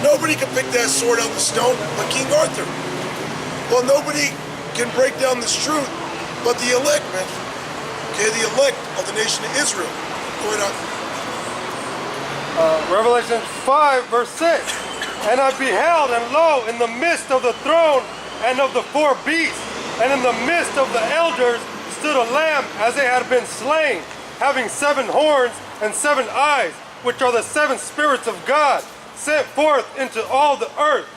Nobody can pick that sword out of the stone but King Arthur. Well, nobody can break down this truth but the elect, man. Okay, the elect of the nation of Israel. Go ahead on. Revelation 5, verse 6. And I beheld, and lo, in the midst of the throne and of the four beasts, and in the midst of the elders, stood a lamb as it had been slain, having 7 horns and 7 eyes, which are the 7 spirits of God, sent forth into all the earth.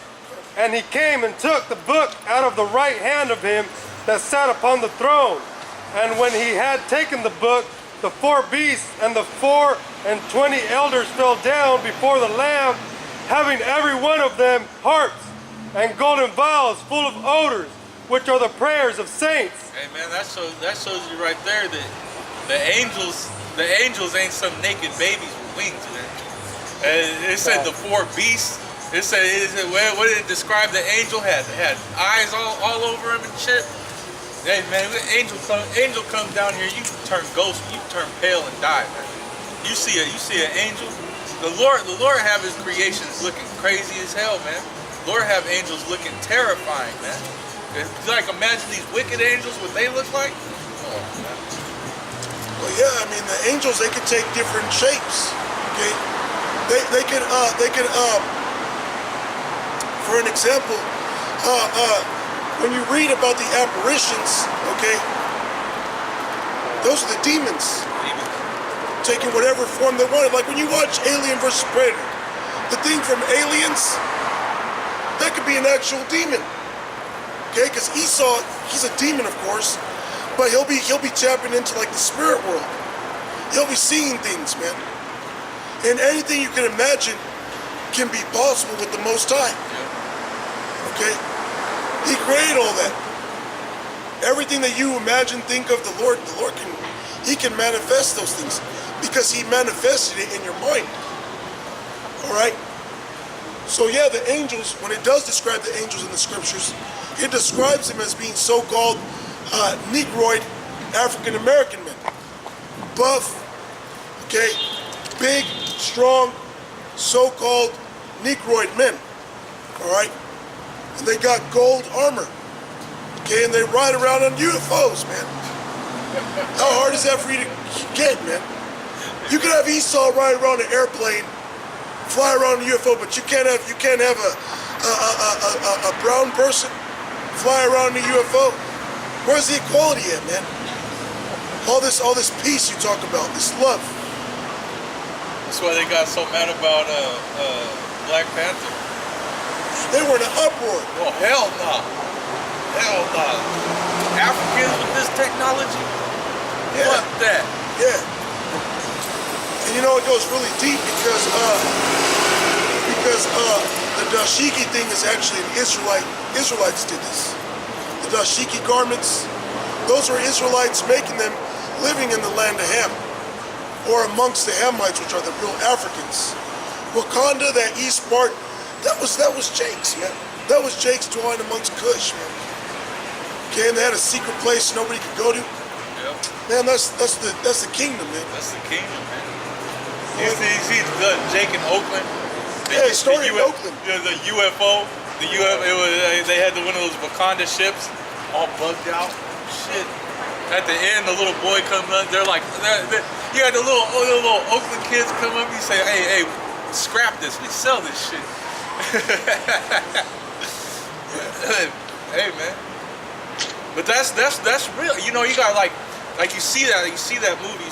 And he came and took the book out of the right hand of him that sat upon the throne. And when he had taken the book, the 4 beasts and the 24 elders fell down before the Lamb, having every one of them harps and golden vials full of odors, which are the prayers of saints. Hey man, that shows you right there that the angels ain't some naked babies with wings, man. And it said the 4 beasts. It said what did it describe? The angel had eyes all over him and shit. Hey man, when angel comes down here, you turn ghost, you turn pale and die, man. You see an angel. The Lord have his creations looking crazy as hell, man. The Lord have angels looking terrifying, man. It's like, imagine these wicked angels, what they look like. Oh, man. Well, yeah, I mean the angels, they can take different shapes. Okay, they can for an example, when you read about the apparitions, okay, those are the demons taking whatever form they wanted. Like when you watch Alien vs. Predator, the thing from Aliens, that could be an actual demon. Okay, because Esau, he's a demon, of course, but he'll be tapping into like the spirit world. He'll be seeing things, man. And anything you can imagine can be possible with the Most High. Okay? He created all that. Everything that you imagine, think of, the Lord can manifest those things because he manifested it in your mind. All right? So yeah, the angels, when it does describe the angels in the scriptures, it describes them as being so-called Negroid African American men. Buff, okay, big, strong, so-called Negroid men. All right? And they got gold armor. Okay, and they ride around on UFOs, man. How hard is that for you to get, man? You can have Esau ride around an airplane, fly around a UFO, but you can't have a brown person fly around a UFO. Where's the equality at, man? All this peace you talk about, this love. That's why they got so mad about Black Panther. They were in an uproar. Oh hell no, hell no. Africans with this technology? Yeah. Fuck that. Yeah. And you know it goes really deep because the dashiki thing is actually an Israelites did this. The dashiki garments, those were Israelites making them, living in the land of Ham, or amongst the Hamites, which are the real Africans. Wakanda, that east part, that was Jake's, man. That was Jake's dwelling amongst Kush, man. Okay, and they had a secret place nobody could go to. Yep. Man, that's the kingdom, man. That's the kingdom, man. You see Jake in Oakland? Yeah, it started in Oakland. The UFO. They had one of those Wakanda ships, all bugged out. Shit. At the end, the little boy comes up. They're like, you had the little Oakland kids come up. You say, hey, scrap this. We sell this shit. Hey, man. But that's real. You know, you got like you see that movie.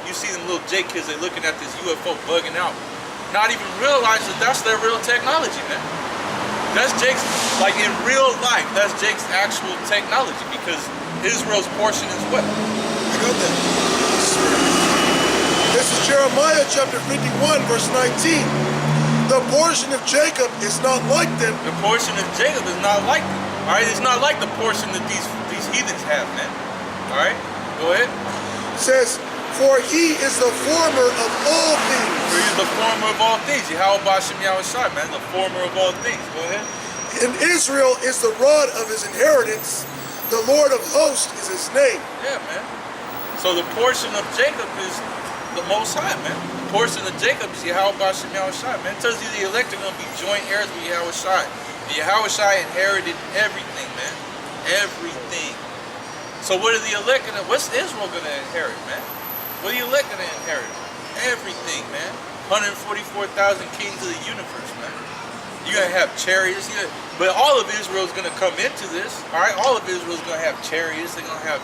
You see them little Jake kids. They looking at this UFO bugging out, not even realize that that's their real technology, man. That's Jake's, like in real life, that's Jake's actual technology, because Israel's portion is what? I got that. This is Jeremiah chapter 51, verse 19. The portion of Jacob is not like them. The portion of Jacob is not like them. All right, it's not like the portion that these heathens have, man. All right, go ahead. It says, for he is the former of all things. For he is the former of all things. Yahweh Bashem Yahushua, man, the former of all things. Go ahead. And Israel is the rod of his inheritance. The Lord of hosts is his name. Yeah, man. So the portion of Jacob is the Most High, man. The portion of Jacob is Yahweh Shem Yahushai, man. It tells you the elect are going to be joint heirs with Yahushai. And Yahushai inherited everything, man. Everything. So what are the elect going to, what's Israel going to inherit, man? What are the elect going to inherit? Everything, man. 144,000 kings of the universe, man. You're going to have chariots. But all of Israel is going to come into this, all right? All of Israel is going to have chariots. They're going to have,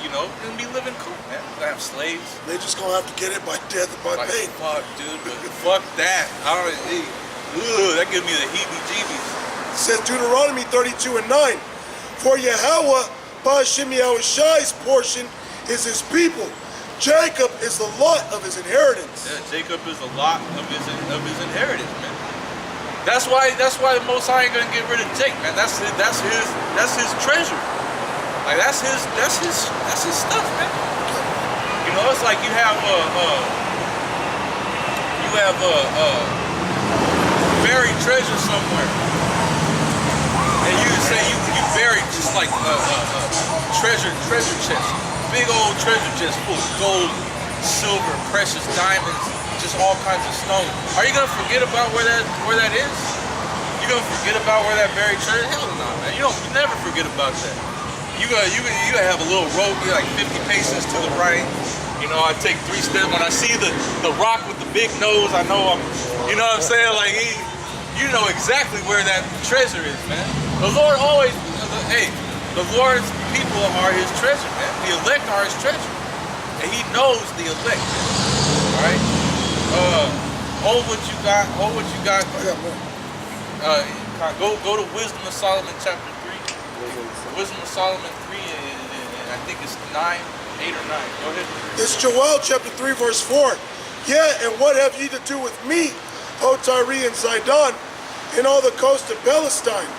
you know, going to be living cool, man. They're going to have slaves. They just gonna have to get it by death and by Like, pain. fuck, dude. But fuck that. I don't, that gives me the heebie-jeebies. It says Deuteronomy 32 and 9. For Yahweh, Ba'ashem Yahushai's portion is his people. Jacob is the lot of his inheritance. Yeah, Jacob is a lot of his inheritance, man. That's why the Most High ain't gonna get rid of Jake, man. That's his treasure. Like that's his stuff, man. You know, it's like you have buried treasure somewhere, and you say you buried just like treasure chest, big old treasure chest full of gold, silver, precious diamonds, just all kinds of stones. Are you gonna forget about where that is? You gonna forget about where that buried treasure? Hell no, man. You never forget about that. You gotta have a little rope, like 50 paces to the right. You know, I take 3 steps. When I see the rock with the big nose, I know you know what I'm saying? Like you know exactly where that treasure is, man. The Lord always, the Lord's people are his treasure, man. The elect are his treasure. And he knows the elect, man. All right? Hold what you got. I got more. Go to Wisdom of Solomon chapter 3. Wisdom of Solomon 3, and I think it's 8 or 9. Go ahead. It's Joel chapter 3 verse 4. Yeah, and what have ye to do with me, O Tyre and Zidon, and all the coast of Palestine?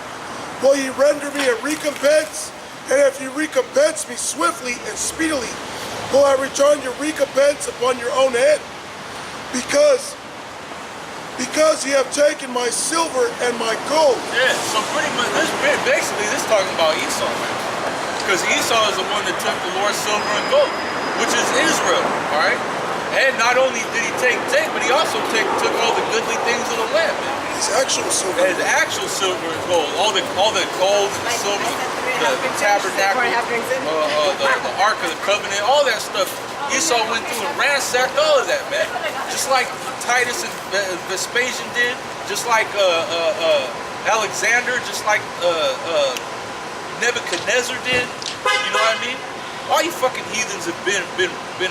Will ye render me a recompense? And if you recompense me swiftly and speedily, will I return your recompense upon your own head? Because ye have taken my silver and my gold. Yeah, so pretty much basically this talking about Esau, man. Because Esau is the one that took the Lord's silver and gold, which is Israel, all right? And not only did he take Jacob, but he also took all the goodly things of the land, man. His actual silver. His actual silver and gold, all the gold and the silver, the tabernacle, the Ark of the Covenant, all that stuff. Esau went through and ransacked all of that, man. Just like Titus and Vespasian did, just like Alexander, just like Nebuchadnezzar did. You know what I mean? All you fucking heathens have been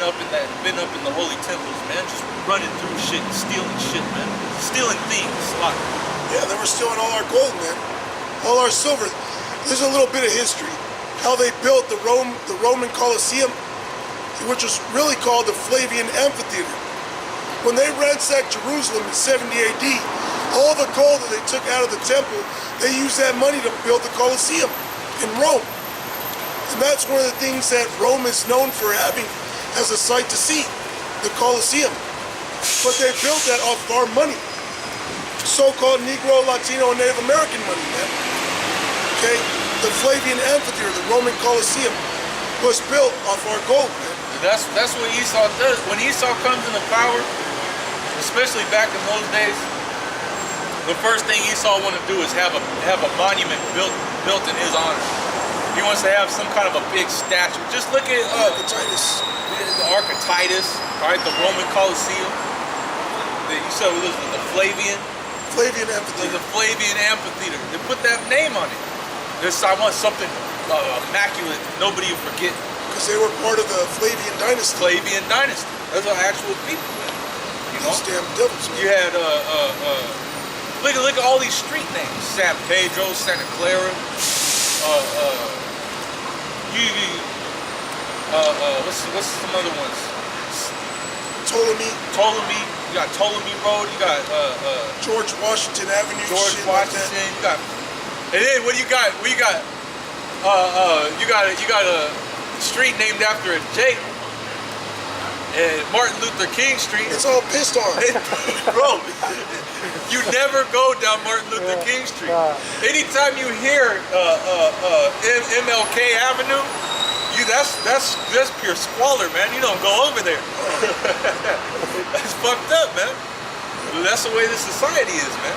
up in the holy temples, man. Just running through shit and stealing shit, man. Stealing things, like. Yeah, they were stealing all our gold, man. All our silver. There's a little bit of history. How they built the Roman Colosseum, which was really called the Flavian Amphitheater. When they ransacked Jerusalem in 70 AD, all the gold that they took out of the temple, they used that money to build the Colosseum in Rome. And that's one of the things that Rome is known for having as a sight to see, the Colosseum. But they built that off of our money. So-called Negro, Latino, and Native American money, man. Okay? The Flavian Amphitheater, the Roman Colosseum, was built off our gold, man. That's what Esau does. When Esau comes into power, especially back in those days, the first thing Esau want to do is have a monument built in his honor. He wants to have some kind of a big statue. Just look at the Ark of Titus, all right, the Roman Colosseum. You said it was the Flavian Amphitheater. The Flavian Amphitheater. They put that name on it. I want something immaculate, nobody will forget. Because they were part of the Flavian dynasty. Flavian dynasty. Those are actual people, man. You know? Those damn devils, man. You had look at all these street names: San Pedro, Santa Clara. What's some other ones? Ptolemy. You got Ptolemy Road. You got George Washington Avenue. George Washington. Like you got, and then what do you got? You got a street named after a Jake. And Martin Luther King Street. It's all pissed on. Bro, you never go down Martin Luther King Street. Anytime you hear MLK Avenue, That's pure squalor, man. You don't go over there. That's fucked up, man. That's the way this society is, man.